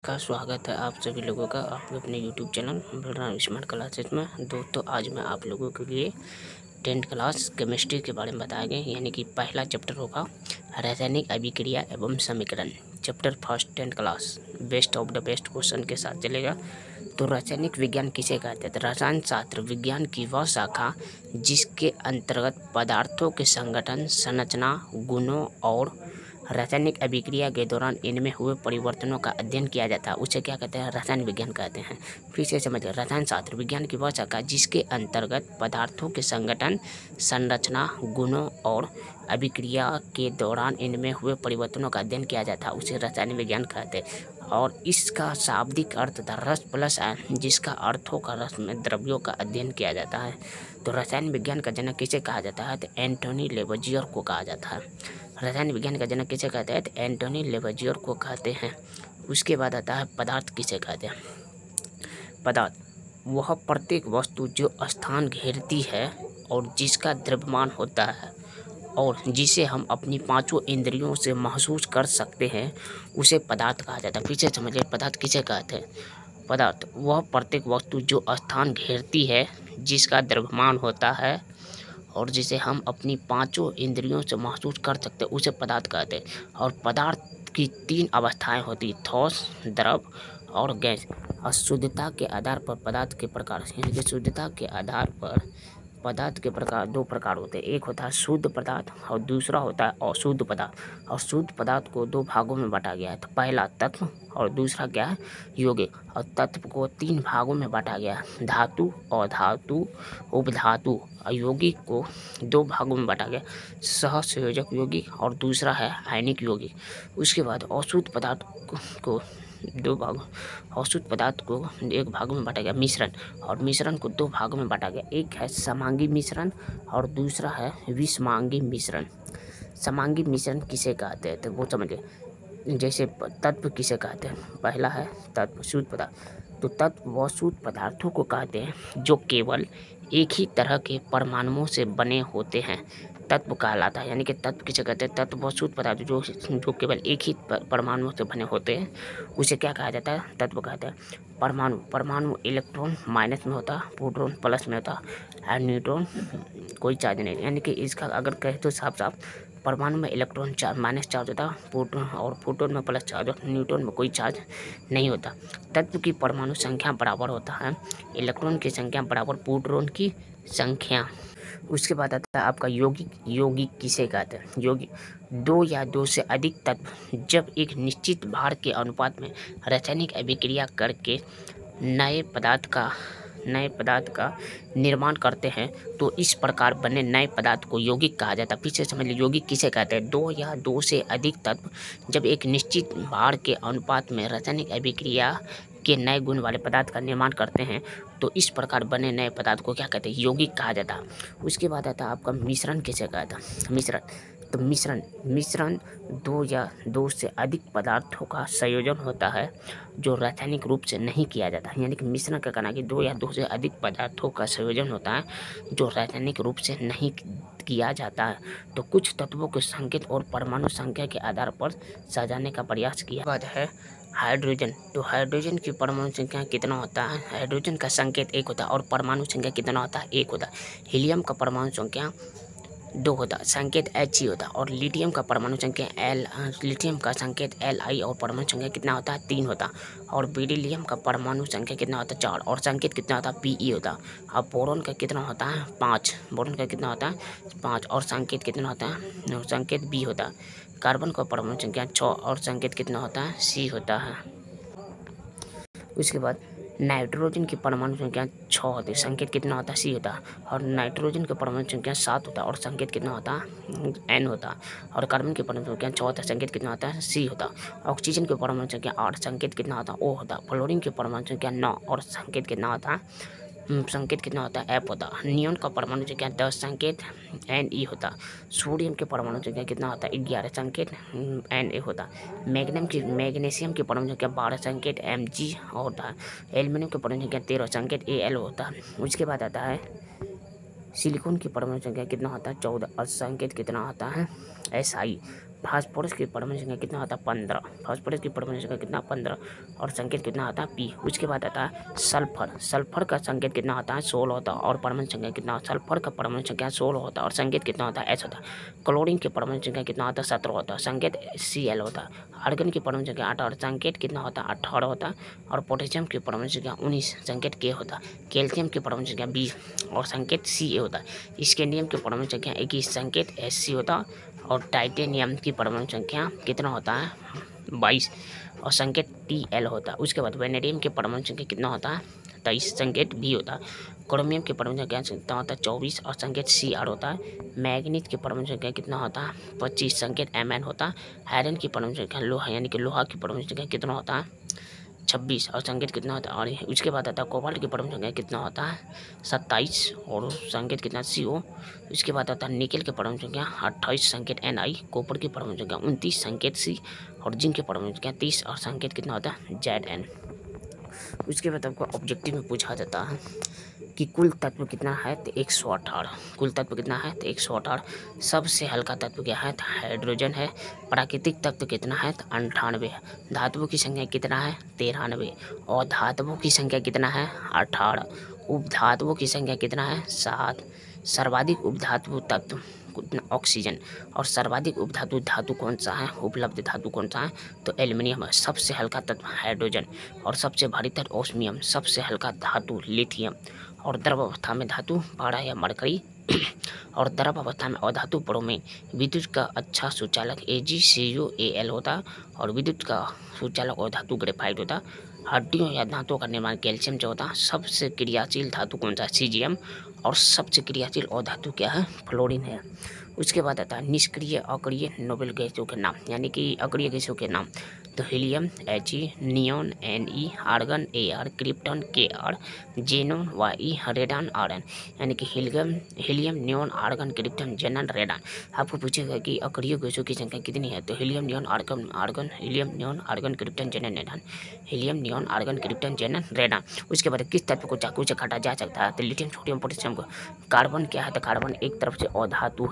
का स्वागत है आप सभी लोगों का आपके अपने YouTube channel Balram smart classes में। दोस्तों आज मैं आप लोगों के लिए 10th क्लास केमिस्ट्री के बारे में बताएंगे, यानी कि पहला चैप्टर होगा रासायनिक अभिक्रिया एवं समीकरण। Chapter first 10th class best of the best question के साथ चलेगा। तो रासायनिक विज्ञान किसे कहते हैं? रसायन शास्त्र विज्ञान की वह शाखा जिसके अंतर्गत पदार्थों के संगठन, संरचना, गुणों और रासायनिक अभिक्रिया के दौरान इनमें हुए परिवर्तनों का अध्ययन किया जाता है, उसे क्या कहते हैं? रसायन विज्ञान कहते हैं। फिर से समझिए, रसायन शास्त्र विज्ञान की वह शाखा जिसके अंतर्गत पदार्थों के संगठन, संरचना, गुणों और अभिक्रिया के दौरान इनमें हुए परिवर्तनों का अध्ययन किया जाता है, उसे रसायन विज्ञान कहते हैं। और इसका शाब्दिक अर्थ था रस प्लस आयन, जिसका अर्थ होगा रस में द्रव्यों का अध्ययन किया जाता है। तो रसायन विज्ञान का जनक किसे कहा जाता है? तो एंटोनी लेवजियर को कहा जाता है। रसायन विज्ञान का जनक किसे कहते हैं? तो एंटोनी लेवजियर को कहते हैं। उसके बाद आता है पदार्थ किसे कहते हैं? पदार्थ वह प्रत्येक वस्तु जो स्थान घेरती है और जिसका द्रव्यमान होता है और जिसे हम अपनी पांचों इंद्रियों से महसूस कर सकते हैं, उसे पदार्थ कहा जाता है। पीछे समझिए, पदार्थ किसे कहते हैं? पदार्थ वह प्रत्येक वस्तु जो स्थान घेरती है, जिसका द्रव्यमान होता है और जिसे हम अपनी पांचों इंद्रियों से महसूस कर सकते हैं, उसे पदार्थ कहते हैं। और पदार्थ की 3 अवस्थाएं होती हैं, ठोस, द्रव और गैस। और शुद्धता के आधार पर पदार्थ के प्रकार, यानी कि शुद्धता के आधार पर पदार्थ के प्रकार 2 प्रकार होते हैं। एक होता है शुद्ध पदार्थ और दूसरा होता है अशुद्ध पदार्थ। और शुद्ध पदार्थ को 2 भागों में बांटा गया है। तो पहला तत्व और दूसरा क्या है? यौगिक। और तत्व को 3 भागों में बांटा गया है, धातु, अधातु, उपधातु। और यौगिक को 2 भागों में बांटा गया, सहसंयोजक यौगिक और दूसरा है आयनिक यौगिक। उसके बाद अशुद्ध पदार्थ को 2 भागों, अशुद्ध पदार्थ को 1 भाग में बांटा गया, मिश्रण। और मिश्रण को 2 भागों में बांटा गया, एक है समांगी मिश्रण और दूसरा है विषमांगी मिश्रण। समांगी मिश्रण किसे कहते हैं? तो वो समझिए, जैसे तत्व किसे कहते हैं? पहला है तत्व शुद्ध पदार्थ। तो तत्व वह शुद्ध पदार्थों को कहते हैं जो केवल एक ही तरह के परमाणुओं से बने होते हैं, तत्व कहलाता है। यानी कि तत्व किसे कहते हैं? तत्व वह शुद्ध पदार्थ जो केवल एक ही परमाणुओं से बने होते हैं, उसे क्या कहा जाता है? तत्व कहते हैं। परमाणु इलेक्ट्रॉन माइनस में होता है, प्रोटॉन प्लस में होता है और न्यूट्रॉन कोई चार्ज नहीं। यानी कि इसका अगर कहे तो साफ साफ, परमाणु में इलेक्ट्रॉन माइनस चार्ज होता है, प्रोटॉन में प्लस चार्ज होता है, न्यूट्रॉन में कोई चार्ज नहीं होता। तत्व की परमाणु संख्या बराबर होता है इलेक्ट्रॉन की संख्या बराबर प्रोटॉन की संख्या। उसके बाद आता है आपका यौगिक। यौगिक किसे कहते हैं? यौगिक 2 या 2 से अधिक तत्व जब एक निश्चित भार के अनुपात में रासायनिक अभिक्रिया करके नए पदार्थ का निर्माण करते हैं, तो इस प्रकार बने नए पदार्थ को यौगिक कहा जाता है। पीछे समझ लीजिए, यौगिक किसे कहते हैं? 2 या 2 से अधिक तत्व जब एक निश्चित भार के अनुपात में रासायनिक अभिक्रिया के नए गुण वाले पदार्थ का निर्माण करते हैं, तो इस प्रकार बने नए पदार्थ को क्या कहते हैं? यौगिक कहा जाता है। उसके बाद आता है आपका मिश्रण किसे कहता है? मिश्रण। तो मिश्रण 2 या 2 से अधिक पदार्थों का संयोजन होता है जो रासायनिक रूप से नहीं किया जाता है। यानी कि मिश्रण का कहना है कि 2 या 2 से अधिक पदार्थों का संयोजन होता है जो रासायनिक रूप से नहीं किया जाता है। तो कुछ तत्वों के संकेत और परमाणु संख्या के आधार पर सजाने का प्रयास किया। बाद है हाइड्रोजन। तो हाइड्रोजन की परमाणु संख्या कितना होता है? हाइड्रोजन का संकेत 1 होता है और परमाणु संख्या कितना होता है? 1 होता है। हीलियम का परमाणु संख्या 2 होता है, संकेत He होता है। और लिथियम का परमाणु संख्या लिथियम का संकेत Li और परमाणु संख्या कितना होता है? 3 होता है। और बेरिलियम का परमाणु संख्या कितना होता है? 4 और संकेत कितना होता है? Pe होता है। और बोरॉन का कितना होता है? 5। बोरॉन का कितना होता है? 5 और संकेत कितना होता है? संकेत B होता है। कार्बन का परमाणु संख्या 6 और संकेत कितना होता है? C होता है। उसके बाद नाइट्रोजन की परमाणु संख्या 6 होती है, संकेत कितना होता है? C होता है। और नाइट्रोजन की परमाणु संख्या 7 होता है और संकेत कितना होता है? N होता है। और कार्बन की परमाणु संख्या 6 होता है, संकेत कितना होता है? C होता है। ऑक्सीजन की परमाणु संख्या 8, संकेत कितना होता है? O होता है। फ्लोरीन की परमाणु संख्या 9 और संकेत कितना होता है? संकेत कितना होता है? F होता है। नियोन का परमाणु संख्या 10, संकेत Ne होता है। सोडियम के परमाणु संख्या कितना होता है? 11, संकेत Na होता है। मैग्नीशियम की परमाणु संख्या 12, संकेत Mg होता है। एल्युमिनियम की परमाणु संख्या 13, संकेत Al होता है। उसके बाद आता है सिलिकॉन की परमाणु संख्या कितना होता है? 14 और संकेत कितना होता है? Si। फास्फोरस की परमाणु संख्या कितना होता है 15, फास्फोरस की परमाणु संख्या कितना 15 और संकेत कितना होता है पी। उसके बाद आता है सल्फर, सल्फर का संकेत कितना होता है 16 होता है और परमाणु संख्या कितना, सल्फर का परमाणु संख्या 16 होता है और संकेत कितना होता है एस होता है। क्लोरीन की परमाणु संख्या कितना होता है 17 होता है, संकेत Cl होता है। आर्गन की परमाणु संख्या 8 और संकेत कितना होता है 18 होता है और पोटेशियम की परमाणु संख्या 19 संकेत K होता है। कैल्शियम की परमाणु संख्या 20 और संकेत Ca होता है। स्कैंडियम की परमाणु संख्या 21 संकेत Sc होता है और टाइटेनियम की परमाणु संख्या कितना होता है 22 और संकेत Tl होता है। उसके बाद वेनेडियम की परमाणु संख्या कितना होता है 23 संकेत V होता है। क्रोमियम की परमाणु संख्या कितना होता है 24 और संकेत Cr होता है। मैग्नीज की परमाणु संख्या कितना होता है 25 संकेत Mn होता है। आयरन की परमाणु संख्या लोहा यानी कि लोहा की परमाणु संख्या कितना होता है 26 और संकेत कितना होता है और उसके बाद आता है कोबाल्ट की परमाणु संख्या कितना होता है 27 और संकेत कितना CO। उसके बाद आता है निकेल की परमाणु संख्या 28 संकेत Ni, कॉपर की परमाणु संख्या 29 संकेत C और जिंक की परमाणु संख्या 30 और संकेत कितना होता है Zn। उसके बाद आपको ऑब्जेक्टिव में पूछा जाता है कि कुल तत्व कितना है तो 118, कुल तत्व कितना है तो 118। सबसे हल्का तत्व क्या है तो हाइड्रोजन है। प्राकृतिक तत्व कितना है तो 98 है। धातुओं की संख्या कितना है 93 और धातुओं की संख्या कितना है 18। उपधातुओं की संख्या कितना है 7। सर्वाधिक उपधातु तत्व ऑक्सीजन और सर्वाधिक उपधातु धातु कौन सा है, उपलब्ध धातु कौन सा है तो एल्युमिनियम है। सबसे हल्का तत्व हाइड्रोजन और सबसे भारी तत्व ओस्मियम। सबसे हल्का धातु लिथियम और द्रव अवस्था में धातु पारा या मरकरी और द्रव अवस्था में अधातु ब्रोमीन। विद्युत का अच्छा सुचालक AgCuAl होता और विद्युत का सुचालक अधातु ग्रेफाइट होता। हड्डियों या दांतों का निर्माण कैल्शियम से होता। सबसे क्रियाशील धातु कौन सा Cgm और सबसे क्रियाशील अधातु क्या है फ्लोरीन है। उसके बाद आता है निष्क्रिय अक्रिय नोबेल गैसों के नाम यानी कि अक्रिय गैसों के नाम तो helium He, neon Ne, argon Ar, krypton Kr, xenon Ye, radon Rn यानी कि helium neon argon krypton xenon radon. आपको पूछेगा कि अक्रिय गैसों की संख्या कितनी है तो helium neon argon helium neon argon krypton xenon radon, helium neon argon krypton xenon radon. उसके बाद किस तत्व को चाकू से काटा जा सकता है तो लिथियम सोडियम पोटेशियम को। कार्बन क्या है तो कार्बन एक तरफ से अधातु